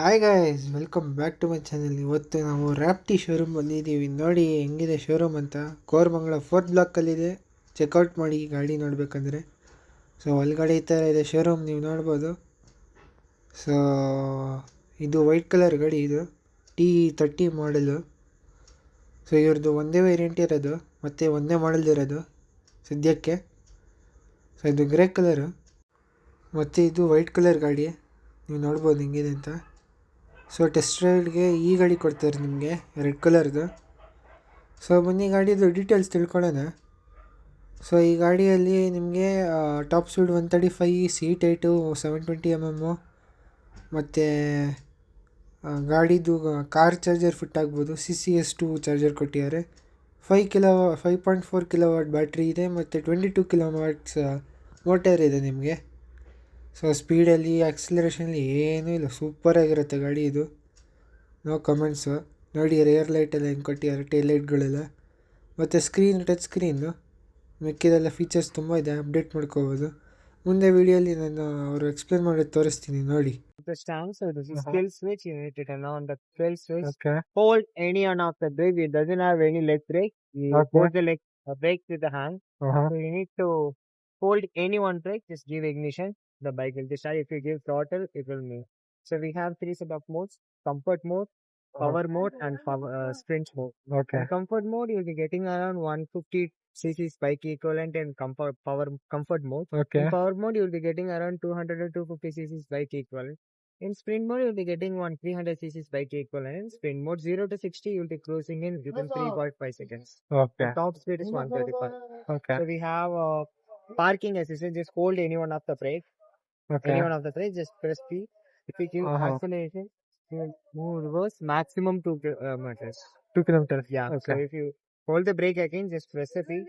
Hi guys, welcome back to my channel. ಇವತ್ತು ನಾವು ರ್ಯಾಪ್ಟಿ showroom ಬಂದಿದ್ದೀವಿ. ನೋಡಿ ಹೆಂಗಿದೆ ಶೋರೂಮ್ ಅಂತ. ಕೋರಮಂಗಲ 4th ಬ್ಲಾಕಲ್ಲಿದೆ. ಚೆಕ್ಔಟ್ ಮಾಡಿ ಗಾಡಿ ನೋಡಬೇಕಂದ್ರೆ. ಸೊ ಒಳಗಡೆ ಈ ಥರ ಇದೆ ಶೋರೂಮ್, ನೀವು ನೋಡ್ಬೋದು. ಸೊ ಇದು ವೈಟ್ ಕಲರ್ ಗಾಡಿ, ಇದು T30 ಮಾಡಲು. ಸೊ ಇವ್ರದ್ದು ಒಂದೇ ವೇರಿಯಂಟ್ ಇರೋದು, ಮತ್ತು ಒಂದೇ ಮಾಡಲ್ ಇರೋದು ಸದ್ಯಕ್ಕೆ. ಸೊ ಇದು ಗ್ರೇ ಕಲರು, ಮತ್ತು ಇದು ವೈಟ್ ಕಲರ್ ಗಾಡಿ. ನೀವು ನೋಡ್ಬೋದು ಹೆಂಗಿದೆ ಅಂತ. ಸೊ ಟೆಸ್ಟ್ ರೈಡ್ಗೆ ಈ ಗಾಡಿ ಕೊಡ್ತಾರೆ ನಿಮಗೆ, ರೆಡ್ ಕಲರ್ದು. ಸೊ ಬನ್ನಿ ಗಾಡಿದು ಡೀಟೇಲ್ಸ್ ತಿಳ್ಕೊಳ್ಳೋಣ. ಸೊ ಈ ಗಾಡಿಯಲ್ಲಿ ನಿಮಗೆ ಟಾಪ್ ಸ್ಪೀಡ್ 135, ಸೀಟ್ ಹೈಟು 720 ಮತ್ತು ಗಾಡಿದು ಕಾರ್ ಚಾರ್ಜರ್ ಫಿಟ್ ಆಗ್ಬೋದು. CCS2 ಚಾರ್ಜರ್ ಕೊಟ್ಟಿದ್ದಾರೆ. 5.4 ಕಿಲೋವಾಟ್ ಬ್ಯಾಟ್ರಿ ಇದೆ, ಮತ್ತು 22 ಕಿಲೋವಾಟ್ಸ್ ಮೋಟರ್ ಇದೆ ನಿಮಗೆ. ಸೊ ಸ್ಪೀಡಲ್ಲಿ ಆಕ್ಸಿಲರೇಷನಲ್ಲಿ ಏನೂ ಇಲ್ಲ, ಸೂಪರಾಗಿರುತ್ತೆ ಗಾಡಿ ಇದು, ನೋ ಕಮೆಂಟ್ಸು. ನೋಡಿ ರೇರ್ ಲೈಟೆಲ್ಲ ಹೆಂಗೆ ಕೊಟ್ಟಿದ್ದಾರೆ, ಟೇಲ್ ಲೈಟ್ಗಳೆಲ್ಲ, ಮತ್ತು ಟಚ್ ಸ್ಕ್ರೀನು. ಮಿಕ್ಕಿದೆಲ್ಲ ಫೀಚರ್ಸ್ ತುಂಬ ಇದೆ, ಅಪ್ಡೇಟ್ ಮಾಡ್ಕೋಬೋದು. ಮುಂದೆ ವಿಡಿಯೋಲಿ ನಾನು ಅವರು ಎಕ್ಸ್ಪ್ಲೇನ್ ಮಾಡಿ ತೋರಿಸ್ತೀನಿ, ನೋಡಿ. The stand, so this is skill switch. You need to turn on the skill switch. Okay. Hold any one of the brake. It doesn't have any leg brake. You hold the leg brake with the hand. So you need to hold any one brake. Just give ignition. The bike will start. If you give throttle, it will move. So we have 3 set of modes: comfort mode, power mode, and sprint mode. Okay. In comfort mode, you'll be getting around 150cc bike equivalent in comfort mode. Okay. In power mode, you'll be getting around 200 to 250cc bike equivalent. In sprint mode, you'll be getting 300cc bike equivalent. In sprint mode, 0 to 60, you'll be cruising in within 3.5 seconds. Okay. The top speed is 135. Okay. So we have parking assistance. Just hold any one of the brake. Okay. Any one of the brake, just press P. If you give acceleration, you will move reverse maximum 2 kilometers. 2 kilometers. Yeah. Okay. So if you hold the brake again, just press the P.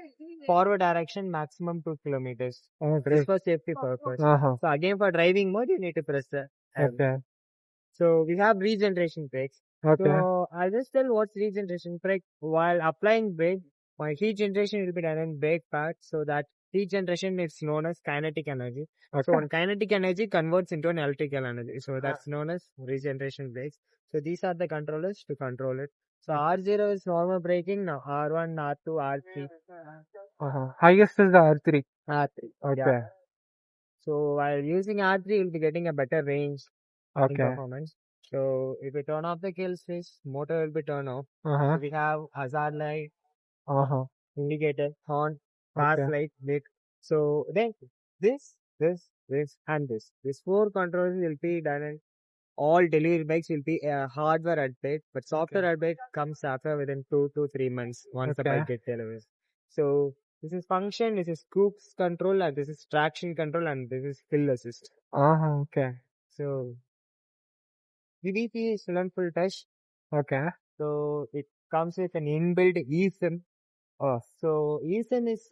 Forward direction maximum 2 kilometers. Oh, great. This for safety purpose. So again for driving mode, you need to press the M. Okay. So we have regeneration brakes. Okay. So I'll just tell what's regeneration brake. While applying brake, my heat generation will be done in brake pad. So that heat generation is known as kinetic energy. Okay. So when kinetic energy converts into an electrical energy. So that's known as regeneration brakes. So these are the controllers to control it. So R0 is normal braking. Now R1, R2, R3. Highest is the R3. R3. Okay. Yeah. So while using R3, you'll be getting a better range in performance. So if we turn off the kill switch, motor will be turned off. So we have hazard light, indicator, horn, pass light, brake. So then this, and this. These 4 controls will be done in all delivery bikes will be a hardware update, but software update comes after within 2 to 3 months once the bike gets delivered. So this is function, this is cruise control, and this is traction control, and this is hill assist. Okay. So VVP is full and full touch. Okay. So it comes with an inbuilt eSIM. So eSIM is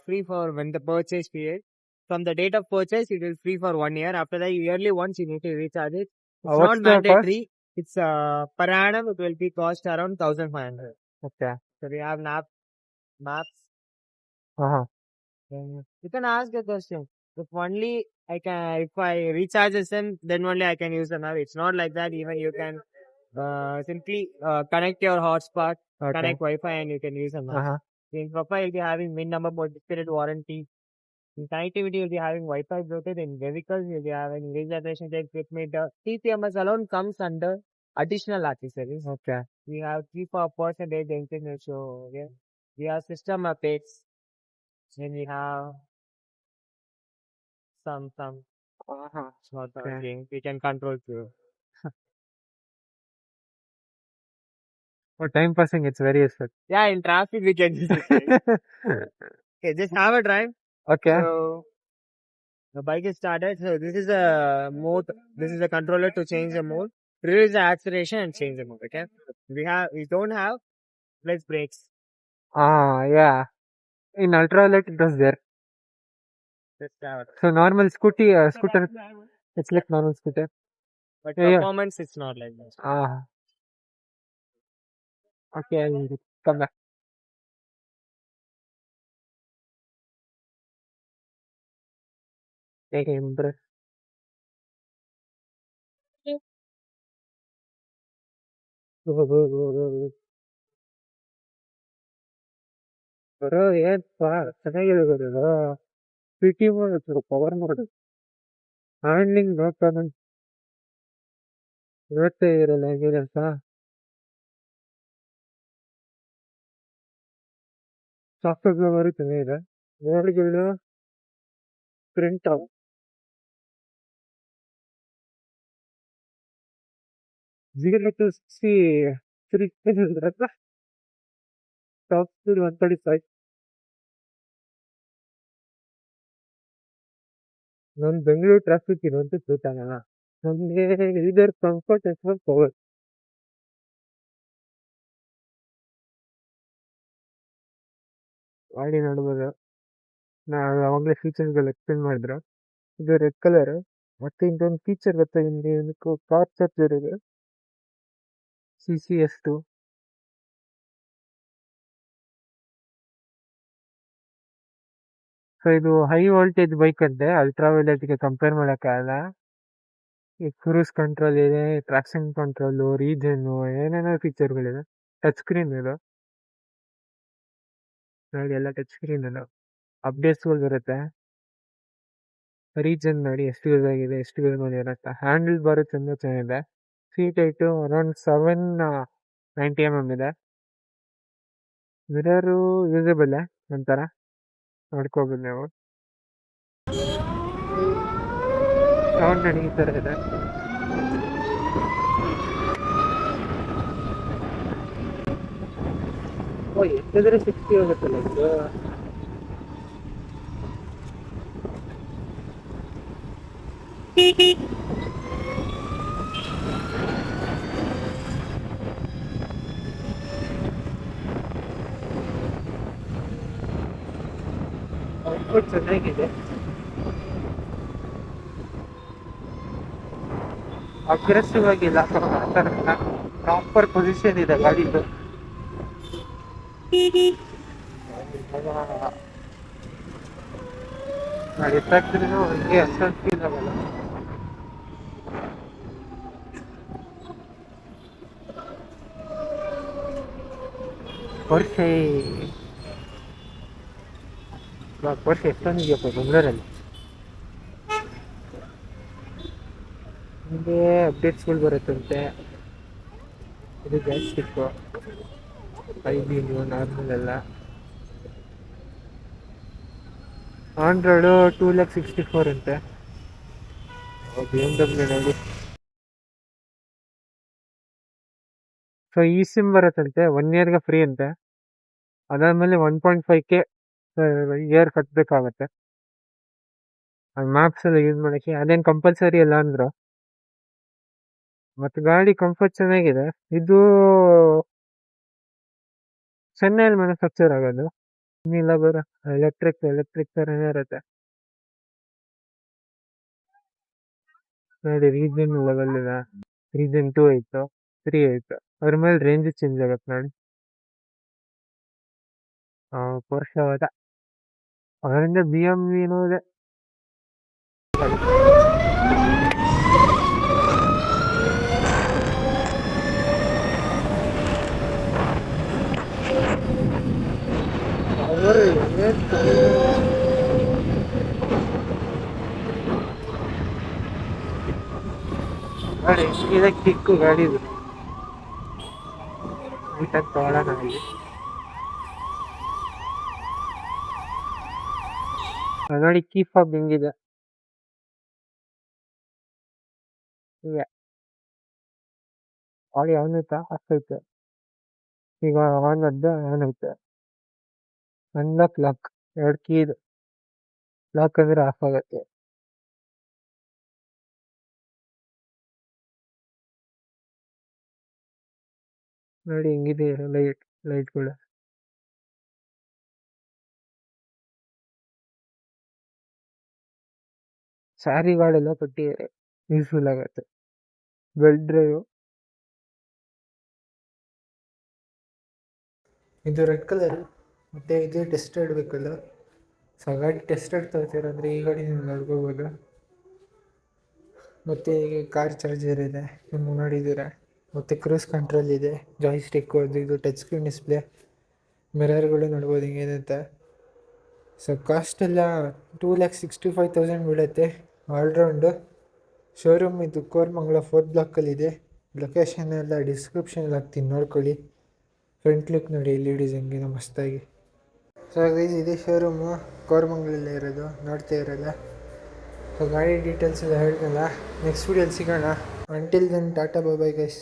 free for when the purchase period. From the date of purchase, it is free for 1 year. After that, yearly once you need to recharge it. It's not mandatory. It's per annum. It will be cost around 1,500. Okay. So we have maps. You can ask a question. If I recharge the SIM, then only I can use the map. It's not like that. Even you can simply connect your hotspot, connect Wi-Fi, and you can use the map. In profile, you'll be having VIN number, period warranty. In connectivity, you'll be having Wi-Fi, Bluetooth. In vehicles, you'll be having regeneration check, meter. TPMS alone comes under additional accessories. Okay. We have 3% engine. So yeah, we have system updates. Then we have some small things we can control through. For time passing, it's very useful. Yeah, in traffic we can use it. Okay, just have a drive. Okay. So the bike is started. So this is a mode. This is a controller to change the mode. Release the acceleration and change the mode. Okay. We don't have less brakes. Yeah. In ultralight, it was there. So normal scooter, it's like normal scooter. But performance, it's not like that. Okay, I'll come back. Okay, ಬರೋ ಏನ್ಪಾ ಚೆನ್ನಾಗಿದೆ ಗುರು ಪಿಟಿ ಮಾಡೋದು power ಮಾಡೋದು handling ನೋಡ್ತಾನೆ ಇವತ್ತೇ ಇರಲ್ಲ ಹೇಗಿದೆ ಅಂತ ಸಾಫ್ಟ್ವೇರ್ ಬರೀ ಚೆನ್ನಾಗಿದೆ ನೋಡಿಗಳು ಪ್ರಿಂಟ್ ಝೀರೋ ಟು 63 ಟಾಪ್ ಸ್ಪೀಡ್ 135 ನಾನು ಬೆಂಗಳೂರು ಟ್ರಾಫಿಕ್ ಇರುವಂತ ಗೊತ್ತಾಗಲ್ಲ ನಮಗೆ ಇದರ್ ಕಂಫರ್ಟ್ ಅಥವಾ ಪವರ್ ಗಾಡಿ ನೋಡ್ಬೋದು ನಾವು ಅವಾಗಲೇ ಫೀಚರ್ಸ್ಗಳು ಎಕ್ಸ್ಪ್ಲೇನ್ ಮಾಡಿದ್ರು ಇದು ರೆಡ್ ಕಲರ್ ಮತ್ತೆ ಇದೊಂದು ಫೀಚರ್ ಗೊತ್ತಾ ಇಲ್ಲಿ ಕಾರ್ ಚಾರ್ಜರ್ ಇದೆ CCS2 ಸೊ ಇದು ಹೈ ವೋಲ್ಟೇಜ್ ಬೈಕ್ ಅಂತೆ ಅಲ್ಟ್ರಾ ವೈಲೆಟ್ಗೆ ಕಂಪೇರ್ ಮಾಡೋಕ್ಕಾಗಲ್ಲ ಈ ಕ್ರೂಸ್ ಕಂಟ್ರೋಲ್ ಇದೆ ಟ್ರಾಕ್ಷನ್ ಕಂಟ್ರೋಲು ರೀಜನ್ನು ಏನೇನೋ ಫೀಚರ್ಗಳಿದೆ ಟಚ್ ಸ್ಕ್ರೀನ್ ಇದು ನೋಡಿ ಎಲ್ಲ ಟಚ್ ಸ್ಕ್ರೀನ್ ಇದು ಅಪ್ಡೇಟ್ಸ್ಗಳು ಬರುತ್ತೆ ರೀಜನ್ ನೋಡಿ ಎಷ್ಟು ಯೂಸ್ ಆಗಿದೆ ಎಷ್ಟು ಯೂಸ್ ಮಾಡಿದ್ದಾರೆ ಅಂತ ಹ್ಯಾಂಡಲ್ ಬಾರು ಚೆನ್ನಾಗಿದೆ ಸೀಟ್ ಹೈಟು ಅರೌಂಡ್ 790 mm ಇದೆ ಮಿರರು ಯೂಸಬಲ್ ಒಂಥರ ನೋಡ್ಕೋಬೋದು ನೀವು ಸೌಂಡ್ ನನಗೆ ಈ ಥರ ಇದೆ ಓ ಎಷ್ಟಿದ್ರೆ 60 ಹೋಗುತ್ತಲ್ಲ ಇದು ಔಟ್ಪುಟ್ ಚೆನ್ನಾಗಿದೆ ಅಗ್ರೆಸಿವ್ ಆಗಿಲ್ಲ ಪ್ರಾಪರ್ ಪೊಸಿಷನ್ ಇದೆ ಗಾಡಿದು ಗಾಡಿ ಎತ್ತಾಕ್ತಿದ್ರು ಹಂಗೆ ಅಷ್ಟೊಂದು ಫೀಲ್ ಆಗಲ್ಲ ಪೊರ್ಷೆ ಎಷ್ಟೊಂದಿದೆಯಪ್ಪ ಬೆಂಗಳೂರಲ್ಲಿ ಹಿಂಗೆ ಅಪ್ಡೇಟ್ಸ್ಗಳು ಬರುತ್ತಂತೆ ಇದು ಗ್ಯಾಸ್ಟಿಕ್ಕು ಐಬೀನು ನಾರ್ಮಲ್ ಎಲ್ಲ ಆಂಡ್ರಾಯ್ಡು 2,64,000 ಅಂತೆ BMW ನೋಡಿ ಸೊ ಈ ಸಿಮ್ ಬರುತ್ತಂತೆ 1 ಇಯರ್ಗೆ ಫ್ರೀ ಅಂತೆ ಅದಾದ್ಮೇಲೆ 1.5K ಇಯರ್ ಕಟ್ಟಬೇಕಾಗತ್ತೆ ಮ್ಯಾಪ್ಸ್ ಎಲ್ಲ ಯೂಸ್ ಮಾಡೋಕ್ಕೆ ಅದೇನು ಕಂಪಲ್ಸರಿ ಇಲ್ಲ ಅಂದ್ರು ಮತ್ತು ಗಾಡಿ ಕಂಫರ್ಟ್ ಚೆನ್ನಾಗಿದೆ ಇದು ಚೆನ್ನೈಯಲ್ಲಿ ಮ್ಯಾನುಫ್ಯಾಕ್ಚರ್ ಆಗೋದು ಇಲ್ಲ ಬರೋ ಎಲೆಕ್ಟ್ರಿಕ್ ಥರನೇ ಇರುತ್ತೆ ನೋಡಿ ರೀಜನ್ ಲೆವೆಲ್ ಇದೆ ರೀಜನ್ 2 ಆಯಿತು 3 ಆಯಿತು ಅದ್ರ ಮೇಲೆ ರೇಂಜ್ ಚೇಂಜ್ ಆಗುತ್ತೆ ನೋಡಿ ಪೋರ್ಷೆ ಹೋದ ಅದರಿಂದ BMW ಇದೆ ಗಾಡಿ ಇದೆ ಕಿಕ್ಕು ಗಾಡಿದು ನೀಟಾಗಿ ತೊಗೊಳ್ಳೋಣ ಅಲ್ಲಿ ನೋಡಿ ಕೀ ಫಾಬ್ ಹೆಂಗಿದೆ ಹೀಗೆ ಗಾಡಿ ಆನ್ ಐತಾ ಆಫ್ ಐತೆ ಈಗ ಆನ್ ಐತೆ ಅನ್ಲಾಕ್ ಲಾಕ್ 2 ಕೀ ಇದೆ ಲಾಕ್ ಅಂದ್ರೆ ಆಫ್ ಆಗತ್ತೆ ನೋಡಿ ಹೆಂಗಿದೆ ಲೈಟ್ಗಳು ಸ್ಯಾರಿಗಳೆಲ್ಲ ಕೊಟ್ಟಿದ್ದಾರೆ ಯೂಸ್ಫುಲ್ ಆಗತ್ತೆ ಬೆಲ್ಟ್ ಡ್ರೈವ್ ಇದು ರೆಡ್ ಕಲರ್ ಮತ್ತು ಇದು ಟೆಸ್ಟೆಡ್ ವೆಹಿಕಲ್ ಸೊ ಗಾಡಿ ಟೆಸ್ಟೆಡ್ ತಗೋತೀರಂದರೆ ಈ ಗಾಡಿ ನೀವು ನೋಡ್ಕೋಬೋದು ಮತ್ತು ಈಗ ಕಾರ್ ಚಾರ್ಜರ್ ಇದೆ ನೀವು ನೋಡಿದ್ದೀರಾ ಮತ್ತು ಕ್ರೂಸ್ ಕಂಟ್ರೋಲ್ ಇದೆ, ಜಾಯ್ಸ್ಟಿಕ್ಕು ಅದು ಇದು, ಟಚ್ ಸ್ಕ್ರೀನ್ ಡಿಸ್ಪ್ಲೇ, ಮಿರರ್ಗಳು ನೋಡ್ಬೋದು ಹಿಂಗೇನೆ ಅಂತ. ಸೊ ಕಾಸ್ಟೆಲ್ಲ 2,65,000 ಬೀಳುತ್ತೆ ಆಲ್ರೌಂಡು. ಶೋರೂಮ್ ಇದು ಕೋರಮಂಗಲ 4th ಬ್ಲಾಕಲ್ಲಿದೆ. ಲೊಕೇಶನ್ ಎಲ್ಲ ಡಿಸ್ಕ್ರಿಪ್ಷನಲ್ಲಿ ಹಾಕ್ತೀನಿ, ನೋಡ್ಕೊಳ್ಳಿ. ಫ್ರಂಟ್ ಲುಕ್ ನೋಡಿ, LED ಹೆಂಗಿದೆ ಮಸ್ತಾಗಿ. ಸೊ ಗೈಸ್ ಇದೇ ಶೋರೂಮು ಕೋರಮಂಗಲಲ್ಲೇ ಇರೋದು, ನೋಡ್ತಾ ಇರೋಲ್ಲ. ಸೊ ಗಾಡಿ ಡೀಟೇಲ್ಸ್ ಎಲ್ಲ ಹೇಳ್ದಲ್ಲ, ನೆಕ್ಸ್ಟ್ ವೀಡಿಯೋಲಿ ಸಿಗೋಣ. Until then tata bye guys.